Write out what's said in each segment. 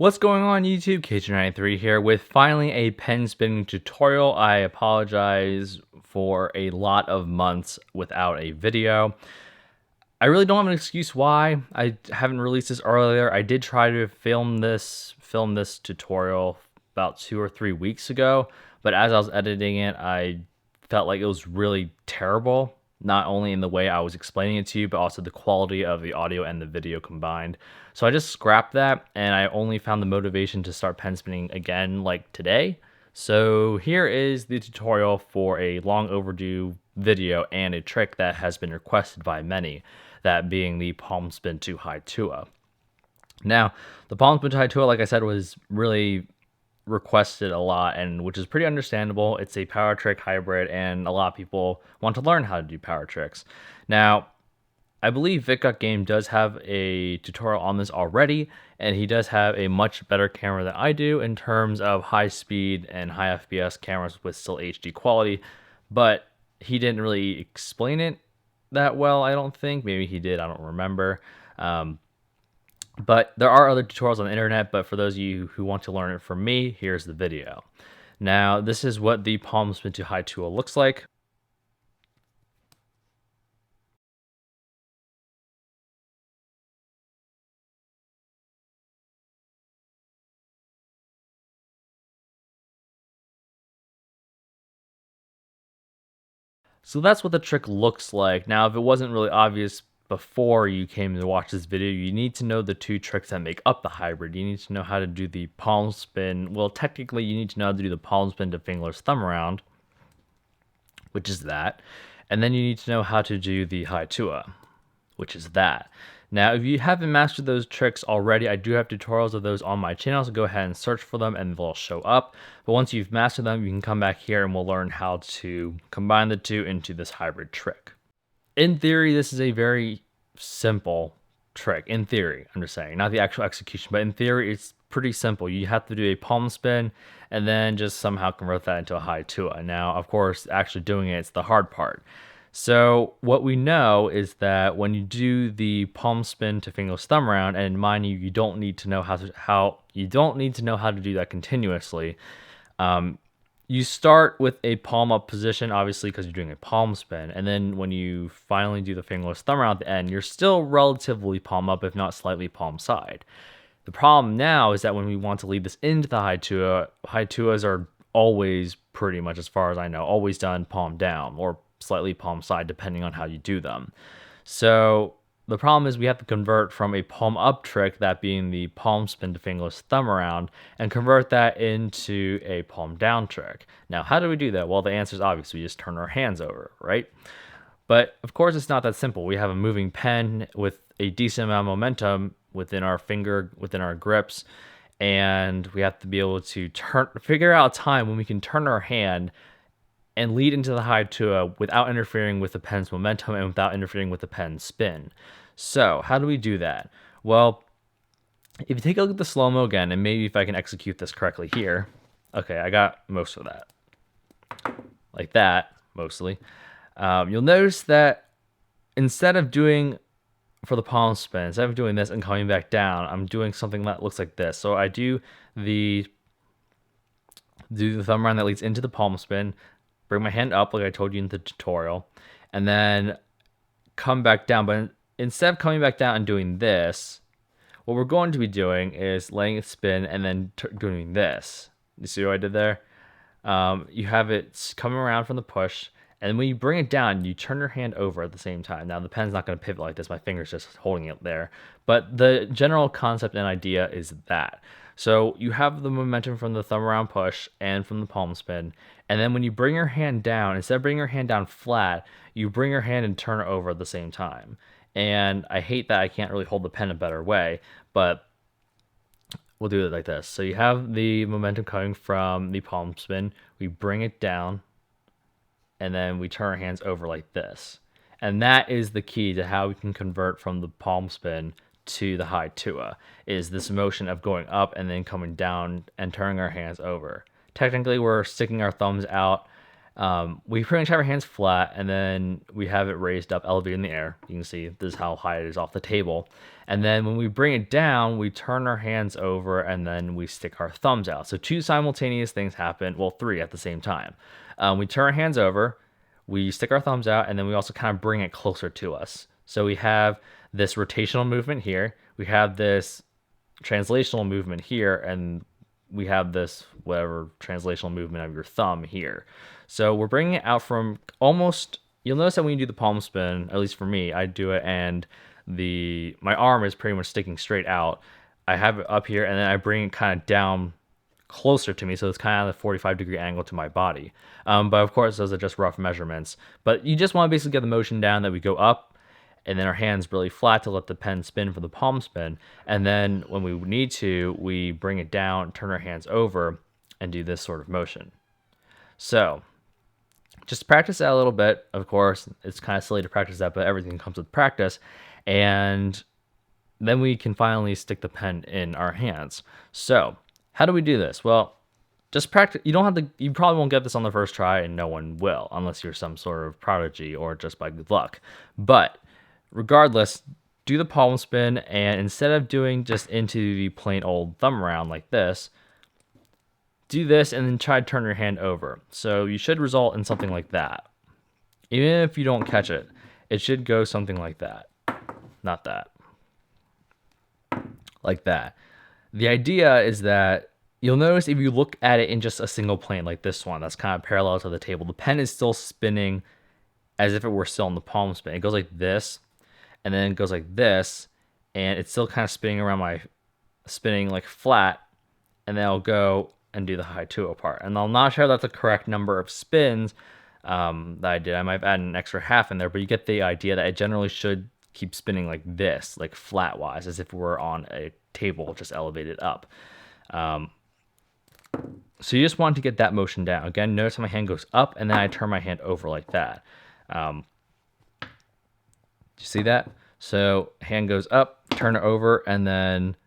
What's going on YouTube? KJ93 here with finally a pen spinning tutorial. I apologize for a lot of months without a video. I really don't have an excuse why I haven't released this earlier. I did try to film this tutorial about 2 or 3 weeks ago, but as I was editing it, I felt like it was really terrible, not only in the way I was explaining it to you, but also the quality of the audio and the video combined. So I just scrapped that, and I only found the motivation to start pen spinning again like today. So here is the tutorial for a long overdue video and a trick that has been requested by many, that being the Palmspin to Haitua. Now, the Palmspin to Haitua, like I said, was really requested a lot, and which is pretty understandable. It's a power trick hybrid, and a lot of people want to learn how to do power tricks. Now, I believe VicGut Game does have a tutorial on this already, and he does have a much better camera than I do in terms of high speed and high FPS cameras with still HD quality, but he didn't really explain it that well, I don't think. Maybe he did, I don't remember. But there are other tutorials on the internet, but for those of you who want to learn it from me, here's the video. Now, this is what the Palmspin to Haitua looks like. So that's what the trick looks like. Now, if it wasn't really obvious before you came to watch this video, you need to know the two tricks that make up the hybrid. You need to know how to do the palm spin. Well, technically, you need to know how to do the palm spin to fingerless thumb around, which is that. And then you need to know how to do the Haitua, which is that. Now, if you haven't mastered those tricks already, I do have tutorials of those on my channel, so go ahead and search for them and they'll show up. But once you've mastered them, you can come back here and we'll learn how to combine the two into this hybrid trick. In theory, this is a very simple trick. In theory, I'm just saying, not the actual execution, but in theory, it's pretty simple. You have to do a palm spin and then just somehow convert that into a Haitua. Now, of course, actually doing it's the hard part. So what we know is that when you do the palm spin to fingerless thumb around, and mind you, you don't need to know how to do that continuously. You start with a palm up position, obviously, because you're doing a palm spin, and then when you finally do the fingerless thumb around at the end, you're still relatively palm up, if not slightly palm side. The problem now is that when we want to lead this into the Haitua, Haituas are always, pretty much as far as I know, always done palm down or slightly palm side, depending on how you do them. So the problem is we have to convert from a palm up trick, that being the palm spin to fingerless thumb around, and convert that into a palm down trick. Now, how do we do that? Well, the answer is obvious. We just turn our hands over, right? But of course, it's not that simple. We have a moving pen with a decent amount of momentum within our grips, and we have to be able to figure out a time when we can turn our hand and lead into the Haitua without interfering with the pen's momentum and without interfering with the pen's spin. So how do we do that? Well, if you take a look at the slow-mo again, and maybe if I can execute this correctly here. Okay, I got most of that. Like that, mostly. You'll notice that instead of doing, for the palm spin, instead of doing this and coming back down, I'm doing something that looks like this. So I do the thumb around that leads into the palm spin, bring my hand up like I told you in the tutorial, and then come back down. But instead of coming back down and doing this, what we're going to be doing is letting it spin and then doing this. You see what I did there? You have it coming around from the push, and when you bring it down, you turn your hand over at the same time. Now, the pen's not going to pivot like this. My finger's just holding it there. But the general concept and idea is that. So you have the momentum from the thumb around push and from the palm spin. And then when you bring your hand down, instead of bringing your hand down flat, you bring your hand and turn it over at the same time. And I hate that I can't really hold the pen a better way, but we'll do it like this. So you have the momentum coming from the palm spin. We bring it down, and then we turn our hands over like this. And that is the key to how we can convert from the palm spin to the Haitua, is this motion of going up and then coming down and turning our hands over. Technically, we're sticking our thumbs out We pretty much have our hands flat, and then we have it raised up, elevated in the air. You can see this is how high it is off the table. And then when we bring it down, we turn our hands over, and then we stick our thumbs out. So two simultaneous things happen, well, three at the same time. We turn our hands over, we stick our thumbs out, and then we also kind of bring it closer to us. So we have this rotational movement here, we have this translational movement here, and we have this whatever translational movement of your thumb here. So we're bringing it out from almost, you'll notice that when you do the palm spin, at least for me, I do it and my arm is pretty much sticking straight out. I have it up here and then I bring it kind of down closer to me, so it's kind of a 45-degree angle to my body. But of course, those are just rough measurements. But you just want to basically get the motion down that we go up, and then our hands really flat to let the pen spin for the palm spin. And then when we need to, we bring it down, turn our hands over, and do this sort of motion. So just practice that a little bit. Of course, it's kind of silly to practice that, but everything comes with practice. And then we can finally stick the pen in our hands. So how do we do this? Well, just practice. You don't have to, you probably won't get this on the first try, and no one will, unless you're some sort of prodigy or just by good luck. But regardless, do the palm spin, and instead of doing just into the plain old thumb around like this, do this and then try to turn your hand over. So you should result in something like that. Even if you don't catch it, it should go something like that. Not that. Like that. The idea is that you'll notice if you look at it in just a single plane like this one, that's kind of parallel to the table, the pen is still spinning as if it were still in the palm spin. It goes like this, and then it goes like this, and it's still kind of spinning like flat, and then I'll go and do the high tuo part. And I'm not sure that's the correct number of spins that I did. I might have added an extra half in there, but you get the idea that it generally should keep spinning like this, like flat-wise, as if we're on a table just elevated up. So you just want to get that motion down. Again, notice how my hand goes up, and then I turn my hand over like that. Do you see that? So hand goes up, turn it over, and then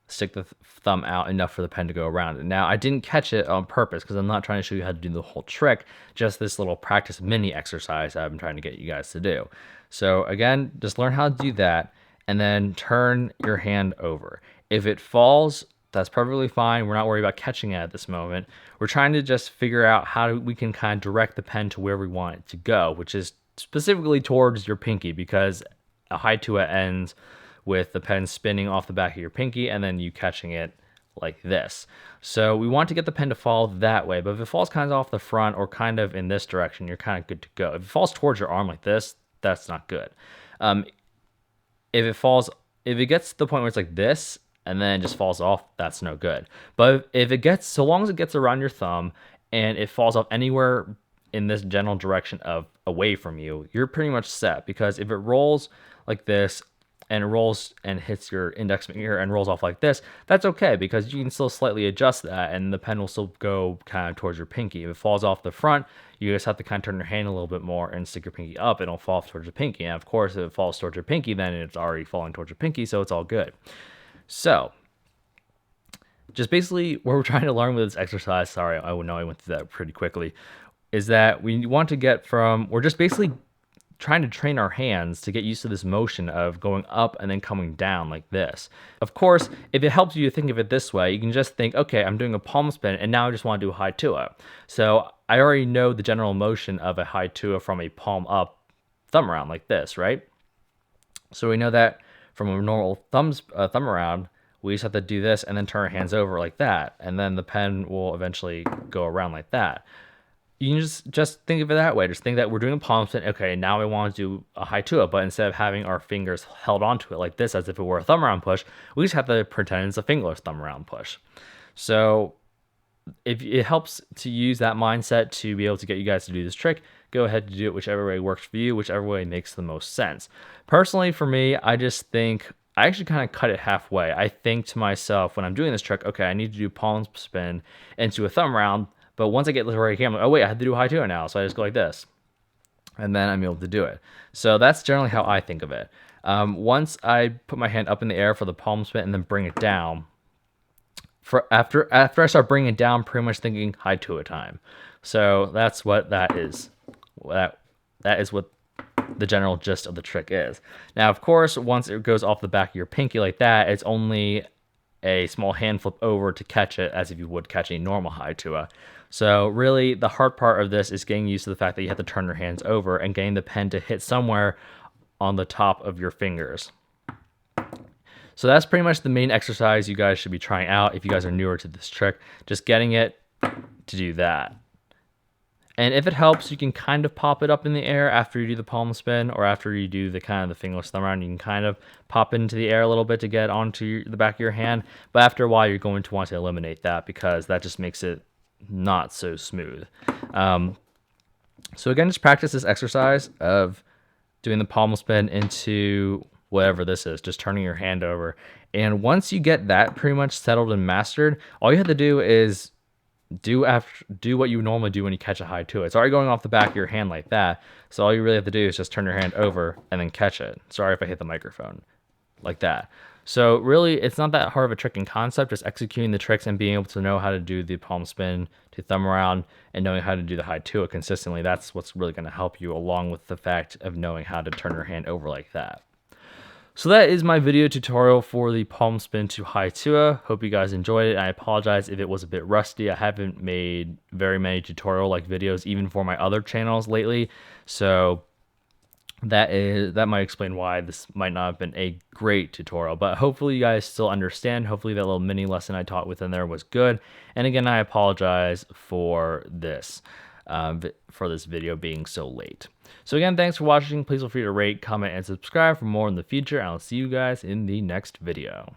stick the thumb out enough for the pen to go around it. Now, I didn't catch it on purpose because I'm not trying to show you how to do the whole trick, just this little practice mini exercise I've been trying to get you guys to do. So again, just learn how to do that, and then turn your hand over. If it falls, that's perfectly fine. We're not worried about catching it at this moment. We're trying to just figure out how we can kind of direct the pen to where we want it to go, which is specifically towards your pinky, because a high tuo ends with the pen spinning off the back of your pinky and then you catching it like this. So we want to get the pen to fall that way, but if it falls kind of off the front or kind of in this direction, you're kind of good to go. If it falls towards your arm like this, that's not good. If it gets to the point where it's like this and then just falls off, that's no good. But if it gets, so long as it gets around your thumb and it falls off anywhere in this general direction of away from you, you're pretty much set. Because if it rolls like this and it rolls and hits your index finger and rolls off like this, that's okay, because you can still slightly adjust that and the pen will still go kind of towards your pinky. If it falls off the front, you just have to kind of turn your hand a little bit more and stick your pinky up, and it'll fall towards your pinky. And of course, if it falls towards your pinky, then it's already falling towards your pinky, so it's all good. So just basically what we're trying to learn with this exercise, sorry, I know I went through that pretty quickly, is that we want to get from, we're just basically trying to train our hands to get used to this motion of going up and then coming down like this. Of course, if it helps you to think of it this way, you can just think, okay, I'm doing a palm spin and now I just want to do a high tuo. So I already know the general motion of a high tuo from a palm up thumb around like this, right? So we know that from a normal thumb around, we just have to do this and then turn our hands over like that, and then the pen will eventually go around like that. You can just think of it that way. Just think that we're doing a palm spin. Okay, now I want to do a high tuo, but instead of having our fingers held onto it like this as if it were a thumb around push, we just have to pretend it's a fingerless thumb around push. So if it helps to use that mindset to be able to get you guys to do this trick, go ahead and do it whichever way works for you, whichever way makes the most sense. Personally, for me, I just think I actually kind of cut it halfway. I think to myself when I'm doing this trick, okay, I need to do palm spin into a thumb round. But once I get to right here, I'm like, oh wait, I have to do a high tuo now. So I just go like this, and then I'm able to do it. So that's generally how I think of it. Once I put my hand up in the air for the palm spin and then bring it down, after I start bringing it down, pretty much thinking high to a time. So that's what that is. That is what the general gist of the trick is. Now, of course, once it goes off the back of your pinky like that, it's only a small hand flip over to catch it as if you would catch a normal high tua. So really, the hard part of this is getting used to the fact that you have to turn your hands over and getting the pen to hit somewhere on the top of your fingers. So that's pretty much the main exercise you guys should be trying out if you guys are newer to this trick, just getting it to do that. And if it helps, you can kind of pop it up in the air after you do the palm spin, or after you do the kind of the fingerless thumb round. You can kind of pop it into the air a little bit to get onto the back of your hand. But after a while, you're going to want to eliminate that because that just makes it not so smooth. So again, just practice this exercise of doing the palm spin into whatever this is, just turning your hand over. And once you get that pretty much settled and mastered, all you have to do is do what you normally do when you catch a high tua. It's already going off the back of your hand like that. So all you really have to do is just turn your hand over and then catch it. Sorry if I hit the microphone. Like that. So really, it's not that hard of a trick in concept, just executing the tricks and being able to know how to do the palm spin to thumb around and knowing how to do the high tua consistently. That's what's really going to help you, along with the fact of knowing how to turn your hand over like that. So that is my video tutorial for the palm spin to high tua. Hope you guys enjoyed it. I apologize if it was a bit rusty. I haven't made very many tutorial like videos even for my other channels lately. So that might explain why this might not have been a great tutorial, but hopefully you guys still understand. Hopefully that little mini lesson I taught within there was good. And again, I apologize for this video being so late. So again, thanks for watching. Please feel free to rate, comment, and subscribe for more in the future. I'll see you guys in the next video.